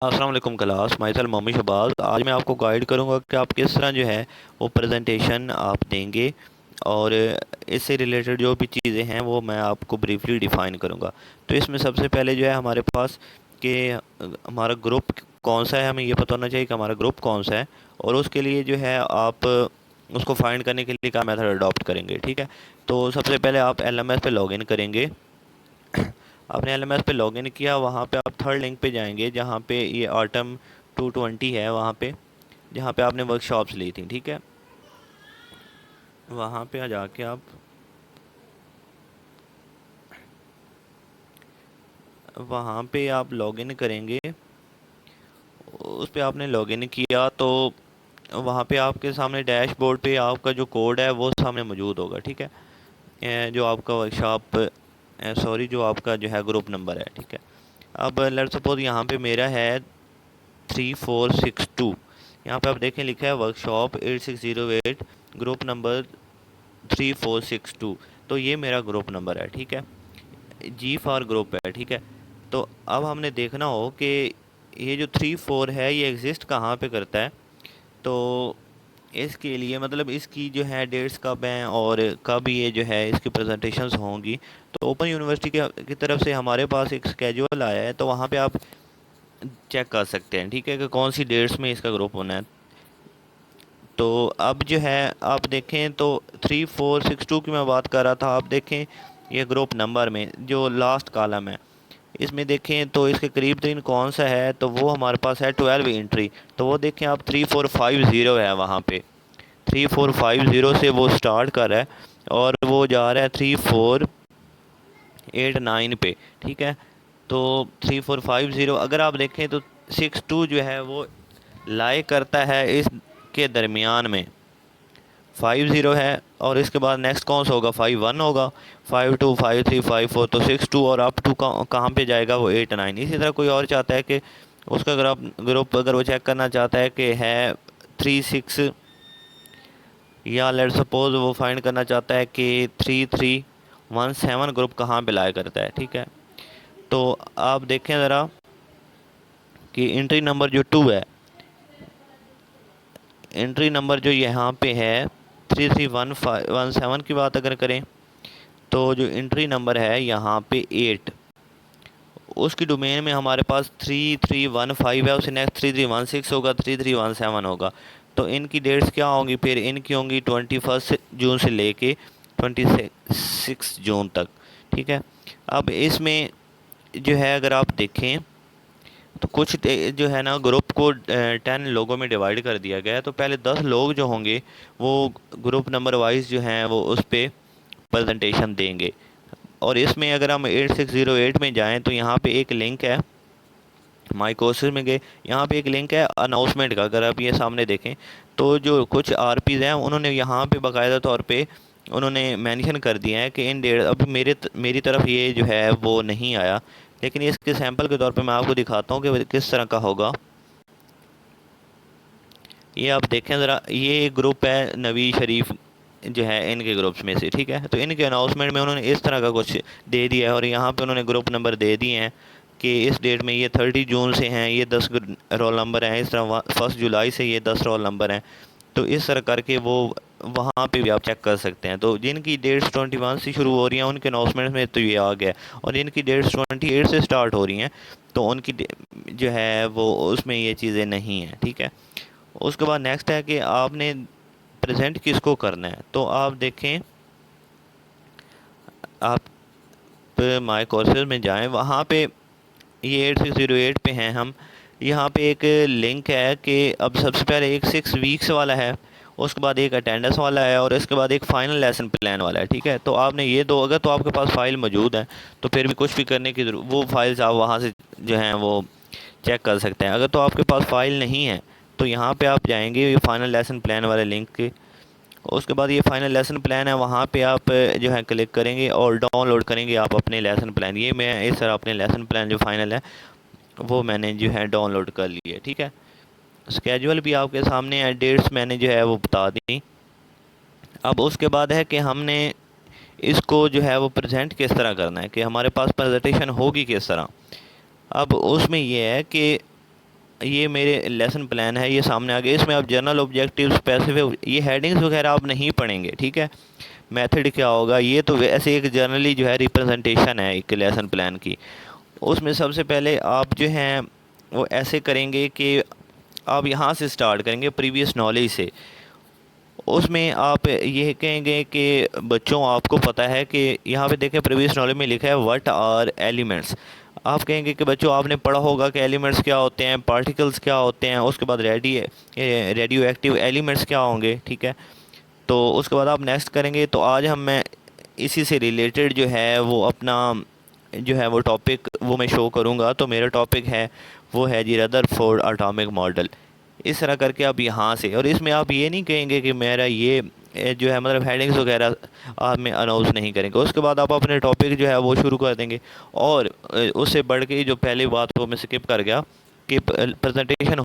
अस्सलाम वालेकुम class, myself Mohammad Shahbaz. आज मैं आपको गाइड करूंगा कि आप किस तरह जो है वो प्रेजेंटेशन आप देंगे, और इससे रिलेटेड जो भी चीज़ें हैं वो मैं आपको ब्रीफली डिफ़ाइन करूंगा। तो इसमें सबसे पहले जो है हमारे पास कि हमारा ग्रुप कौन सा है, हमें ये पता होना चाहिए कि हमारा ग्रुप कौन सा है। और उसके लिए जो है आप उसको फाइंड करने के लिए क्या मेथड अडॉप्ट करेंगे, ठीक है। तो सबसे पहले आप एलएमएस पे लॉगिन करेंगे। आपने एलएमएस पे लॉगिन किया, वहाँ पे आप थर्ड लिंक पे जाएंगे जहाँ पे ये ऑटम 220 है, वहाँ पे जहाँ पे आपने वर्कशॉप्स ली थी, ठीक है। वहाँ पे आ जाके आप वहाँ पे आप लॉगिन करेंगे। उस पे आपने लॉगिन किया तो वहाँ पे आपके सामने डैशबोर्ड पे आपका जो कोड है वो सामने मौजूद होगा, ठीक है। जो आपका वर्कशॉप, सॉरी, जो आपका जो है ग्रुप नंबर है, ठीक है। अब लेट्स सपोज यहाँ पे मेरा है 3462। यहाँ पे आप देखें लिखा है वर्कशॉप 8608, ग्रुप नंबर 3462। तो ये मेरा ग्रुप नंबर है, ठीक है। जी फॉर ग्रुप है, ठीक है। तो अब हमने देखना हो कि ये जो 34 है ये एग्जिस्ट कहाँ पे करता है। तो इसके लिए मतलब इसकी जो है डेट्स कब हैं और कब ये जो है इसकी प्रेजेंटेशंस होंगी। तो ओपन यूनिवर्सिटी की तरफ से हमारे पास एक स्केड्यूल आया है, तो वहाँ पे आप चेक कर सकते हैं, ठीक है, कि कौन सी डेट्स में इसका ग्रुप होना है। तो अब जो है आप देखें तो 3462 की मैं बात कर रहा था। आप देखें ये ग्रुप नंबर में जो लास्ट कॉलम है, इसमें देखें तो इसके करीब तरीन कौन सा है, तो वो हमारे पास है 12 एंट्री। तो वो देखें आप 3450 है, वहाँ पे 3450 से वो स्टार्ट कर रहा है और वो जा रहा है 3489 पे, ठीक है। तो 3450 अगर आप देखें तो 62 जो है वो लाई करता है इसके दरमियान में। 50 है और इसके बाद नेक्स्ट कौन सा होगा, 51 होगा, 52, 53, 54। तो 62 और अप टू कहाँ पे जाएगा, वो 89। इसी तरह कोई और चाहता है कि उसका ग्रुप अगर वो चेक करना चाहता है कि है 36, या लेट सपोज वो फाइंड करना चाहता है कि 3317 ग्रुप कहाँ पे लाया करता है, ठीक है। तो आप देखें ज़रा कि एंट्री नंबर जो 2 है, एंट्री नंबर जो यहाँ पे है 3317 की बात अगर करें, तो जो एंट्री नंबर है यहाँ पे 8, उसकी डोमेन में हमारे पास 3315 है, उससे नेक्स्ट 3316 होगा, 3317 होगा। तो इनकी डेट्स क्या होंगी, फिर इनकी होंगी 21 जून से लेके 26 जून तक, ठीक है। अब इसमें जो है अगर आप देखें तो कुछ जो है ना ग्रुप को 10 लोगों में डिवाइड कर दिया गया है। तो पहले 10 लोग जो होंगे वो ग्रुप नंबर वाइज जो हैं वो उस पर प्रेजेंटेशन देंगे। और इसमें अगर हम 8608 में जाएं तो यहाँ पे एक लिंक है, माई कोर्सेज में गए, यहाँ पे एक लिंक है अनाउंसमेंट का। अगर आप ये सामने देखें तो जो कुछ आरपीज़ हैं उन्होंने यहाँ पे बाकायदा तौर पे उन्होंने मेंशन कर दिया है कि इन डेढ़, अब मेरी तरफ ये जो है वो नहीं आया, लेकिन इसके सैंपल के तौर पे मैं आपको दिखाता हूँ कि किस तरह का होगा। ये आप देखें ज़रा, ये एक ग्रुप है नवी शरीफ जो है इनके ग्रुप्स में से, ठीक है। तो इनके अनाउंसमेंट में उन्होंने इस तरह का कुछ दे दिया है और यहाँ पे उन्होंने ग्रुप नंबर दे दिए हैं कि इस डेट में ये 30 जून से हैं, ये 10 रोल नंबर हैं। इस तरह 1 जुलाई से ये 10 रोल नंबर हैं। तो इस तरह करके वो वहाँ पे भी आप चेक कर सकते हैं। तो जिनकी डेट्स 21 से शुरू हो रही हैं उनके अनाउंसमेंट में तो ये आ गया, और जिनकी डेट्स 28 से स्टार्ट हो रही हैं तो उनकी जो है वो उसमें ये चीज़ें नहीं हैं, ठीक है। उसके बाद नेक्स्ट है कि आपने प्रेजेंट किसको करना है। तो आप देखें, आप माई कोर्सेज में जाएं, वहाँ पे ये 8608 पे हैं हम। यहाँ पे एक लिंक है कि अब सबसे पहले एक 6 वीक्स वाला है, उसके बाद एक अटेंडेंस वाला है, और इसके बाद एक फ़ाइनल लेसन प्लान वाला है, ठीक है। तो आपने ये दो, अगर तो आपके पास फ़ाइल मौजूद है तो फिर भी कुछ भी करने की ज़रूरत, वो फाइल्स आप वहाँ से जो हैं वो चेक कर सकते हैं। अगर तो आपके पास फ़ाइल नहीं है तो यहाँ पे आप जाएंगे ये फाइनल लेसन प्लान वाले लिंक के, उसके बाद ये फाइनल लेसन प्लान है, वहाँ पे आप जो है क्लिक करेंगे और डाउनलोड करेंगे आप अपने लेसन प्लान। ये मैं इस तरह अपने लेसन प्लान जो फाइनल है वो मैंने जो है डाउनलोड कर ली है, ठीक है। स्केजुअल भी आपके सामने है, डेट्स मैंने जो है वो बता दी। अब उसके बाद है कि हमने इसको जो है वो प्रेजेंट किस तरह करना है, कि हमारे पास प्रेजेंटेशन होगी किस तरह। अब उसमें यह है कि ये मेरे लेसन प्लान है, ये सामने आ गया। इसमें आप जनरल ऑब्जेक्टिव, स्पेसिफिक, ये हेडिंग्स वगैरह आप नहीं पढ़ेंगे, ठीक है। मेथड क्या होगा, ये तो वैसे एक जनरली जो है रिप्रेजेंटेशन है एक लेसन प्लान की। उसमें सबसे पहले आप जो हैं वो ऐसे करेंगे कि आप यहाँ से स्टार्ट करेंगे प्रीवियस नॉलेज से। उसमें आप ये कहेंगे कि बच्चों आपको पता है कि यहाँ पे देखें प्रीवियस नॉलेज में लिखा है व्हाट आर एलिमेंट्स। आप कहेंगे कि बच्चों आपने पढ़ा होगा कि एलिमेंट्स क्या होते हैं, पार्टिकल्स क्या होते हैं, उसके बाद रेडियो एक्टिव एलिमेंट्स क्या होंगे, ठीक है। तो उसके बाद आप नेक्स्ट करेंगे। तो आज मैं इसी से रिलेटेड जो है वो अपना जो है वो टॉपिक वो मैं शो करूँगा। तो मेरा टॉपिक है वो है जी रदरफोर्ड एटॉमिक मॉडल। इस तरह करके आप यहाँ से, और इसमें आप ये नहीं कहेंगे कि मेरा ये जो है मतलब हेडिंग्स वगैरह आप में अनाउंस नहीं करेंगे। उसके बाद आप अपने टॉपिक जो है वो शुरू कर देंगे। और उससे बढ़ के जो पहली बात वो मैं स्किप कर गया कि प्रेजेंटेशन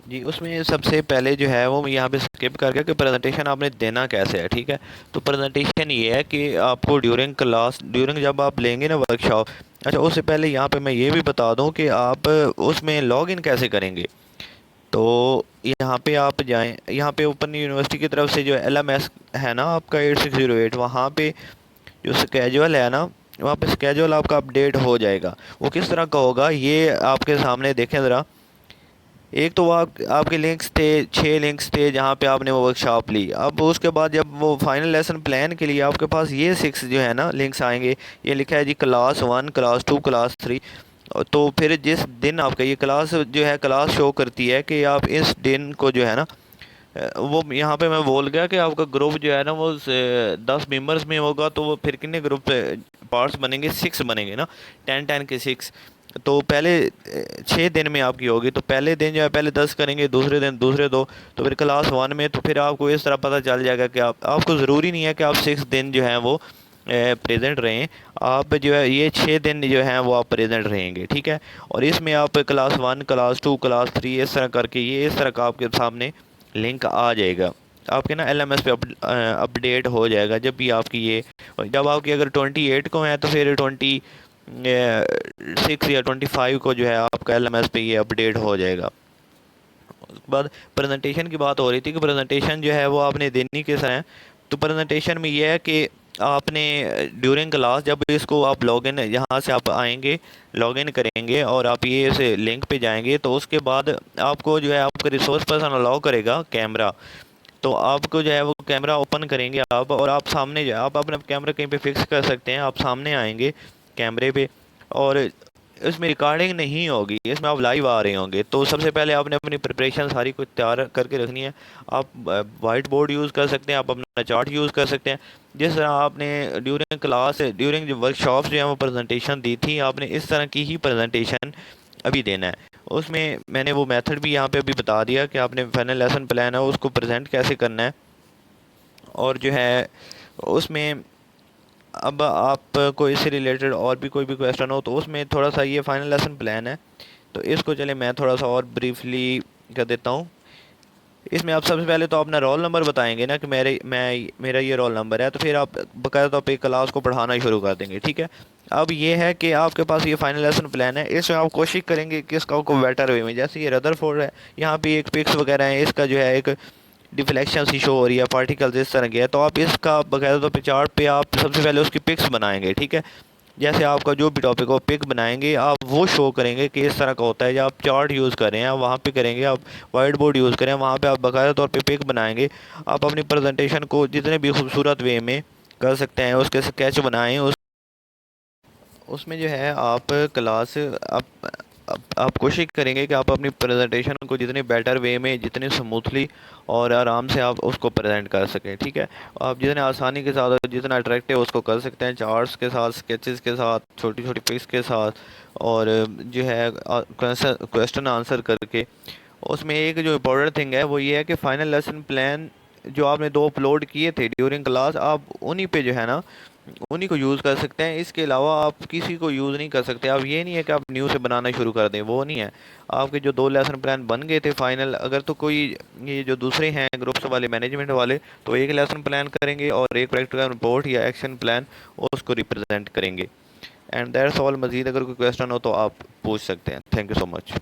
जी, उसमें सबसे पहले जो है वो यहाँ पे स्किप कर गया कि प्रेजेंटेशन आपने देना कैसे है, ठीक है। तो प्रेजेंटेशन ये है कि आपको ड्यूरिंग क्लास, ड्यूरिंग जब आप लेंगे ना वर्कशॉप, अच्छा उससे पहले यहाँ पे मैं ये भी बता दूँ कि आप उसमें लॉग इन कैसे करेंगे। तो यहाँ पे आप जाएं, यहाँ पे ओपन यूनिवर्सिटी की तरफ से जो LMS है ना आपका 8608, वहाँ पे जो स्केजुअल है ना, वहाँ पे स्केजुअल आपका अपडेट हो जाएगा। वो किस तरह का होगा ये आपके सामने देखें ज़रा। एक तो वो आपके लिंक्स थे, 6 लिंक्स थे जहाँ पे आपने वो वर्कशॉप ली। अब उसके बाद जब वो फाइनल लेसन प्लान के लिए आपके पास ये 6 जो है ना लिंक्स आएंगे। ये लिखा है जी क्लास 1, क्लास 2, क्लास 3। तो फिर जिस दिन आपका ये क्लास जो है क्लास शो करती है कि आप इस दिन को जो है ना वो यहाँ पे मैं बोल गया कि आपका ग्रुप जो है ना वो 10 मेंबर्स में होगा। तो वो फिर कितने ग्रुप पार्ट्स बनेंगे, 6 बनेंगे ना, 10 10 के 6। तो पहले 6 दिन में आपकी होगी। तो पहले दिन जो है पहले 10 करेंगे, दूसरे दिन दूसरे 2। तो फिर क्लास 1 में तो फिर आपको इस तरह पता चल जाएगा कि आपको ज़रूरी नहीं है कि आप 6 दिन जो है वो प्रेजेंट रहें। आप जो है ये 6 दिन जो हैं वो आप प्रेजेंट रहेंगे, ठीक है। और इसमें आप क्लास 1, क्लास 2, क्लास 3 इस तरह करके ये इस तरह का आपके सामने लिंक आ जाएगा। आपके ना LMS पे अपडेट हो जाएगा जब भी आपकी ये, जब आपकी अगर 28 को है तो फिर 26 या 25 को जो है आपका LMS पे ये अपडेट हो जाएगा। उसके बाद प्रेजेंटेशन की बात हो रही थी कि प्रेजेंटेशन जो है वो आपने देनी किस तरह है। तो प्रेजेंटेशन में ये है कि आपने ड्यूरिंग क्लास जब इसको आप लॉगिन, यहाँ से आप आएंगे, लॉगिन करेंगे और आप ये इस लिंक पे जाएंगे। तो उसके बाद आपको जो है आपका रिसोर्स पर्सन अलाउ करेगा कैमरा। तो आपको जो है वो कैमरा ओपन करेंगे आप, और आप सामने जो है आप अपना कैमरा कहीं पे फिक्स कर सकते हैं। आप सामने आएंगे कैमरे पे, और इसमें रिकॉर्डिंग नहीं होगी, इसमें आप लाइव आ रहे होंगे। तो सबसे पहले आपने अपनी प्रिपरेशन सारी कुछ तैयार करके रखनी है। आप वाइट बोर्ड यूज़ कर सकते हैं, आप अपना चार्ट यूज़ कर सकते हैं। जिस तरह आपने ड्यूरिंग क्लास, ड्यूरिंग जो वर्कशॉप्स जो है वो प्रेजेंटेशन दी थी, आपने इस तरह की ही प्रेजेंटेशन अभी देना है। उसमें मैंने वो मेथड भी यहाँ पे अभी बता दिया कि आपने फाइनल लेसन प्लान है उसको प्रेजेंट कैसे करना है। और जो है उसमें अब आपको इससे रिलेटेड और भी कोई भी क्वेश्चन हो तो उसमें थोड़ा सा ये फाइनल लेसन प्लान है, तो इसको चले मैं थोड़ा सा और ब्रीफली कर देता हूँ। इसमें आप सबसे पहले तो अपना रोल नंबर बताएंगे ना कि मेरा ये रोल नंबर है। तो फिर आप बाकायदा तौर पे क्लास को पढ़ाना शुरू कर देंगे, ठीक है। अब ये है कि आपके पास ये फाइनल लेसन प्लान है, इसमें आप कोशिश करेंगे कि इसका को बेटर वे में, जैसे ये रदरफोर्ड है, यहाँ पे एक पिक्स वगैरह है, इसका जो है एक डिफ्लेक्शन सी शो हो रही है, पार्टिकल्स इस तरह के है। तो आप इसका बाकायदा तौर पे चार्ट पे आप सबसे पहले उसकी पिक्स बनाएंगे, ठीक है। जैसे आपका जो भी टॉपिक हो पिक बनाएंगे, आप वो शो करेंगे कि इस तरह का होता है। जब आप चार्ट यूज़ करें आप वहाँ पे करेंगे, आप वाइट बोर्ड यूज़ करें वहाँ पे आप बाकायदा तौर पे पिक बनाएंगे। आप अपनी प्रेजेंटेशन को जितने भी खूबसूरत वे में कर सकते हैं उसके स्केच बनाएं। उसमें जो है आप क्लास आप कोशिश करेंगे कि आप अपनी प्रेजेंटेशन को जितने बेटर वे में, जितने स्मूथली और आराम से आप उसको प्रेजेंट कर सकें, ठीक है। आप जितने आसानी के साथ और जितना अट्रैक्टिव उसको कर सकते हैं, चार्ट्स के साथ, स्केचेस के साथ, छोटी छोटी पिक्स के साथ, और जो है क्वेश्चन आंसर करके। उसमें एक जो इम्पोर्टेंट थिंग है वो ये है कि फाइनल लेसन प्लान जो आपने 2 अपलोड किए थे ड्यूरिंग क्लास, आप उन्हीं पे जो है ना उन्हीं को यूज़ कर सकते हैं। इसके अलावा आप किसी को यूज़ नहीं कर सकते। आप ये नहीं है कि आप न्यू से बनाना शुरू कर दें, वो नहीं है। आपके जो 2 लेसन प्लान बन गए थे फाइनल, अगर तो कोई ये जो दूसरे हैं ग्रुप्स वाले, मैनेजमेंट वाले, तो एक लेसन प्लान करेंगे और एक प्रैक्टिकल रिपोर्ट या एक्शन प्लान उसको रिप्रेजेंट करेंगे। And that's all. मज़ीद अगर कोई क्वेश्चन हो तो आप पूछ सकते हैं। Thank you so much.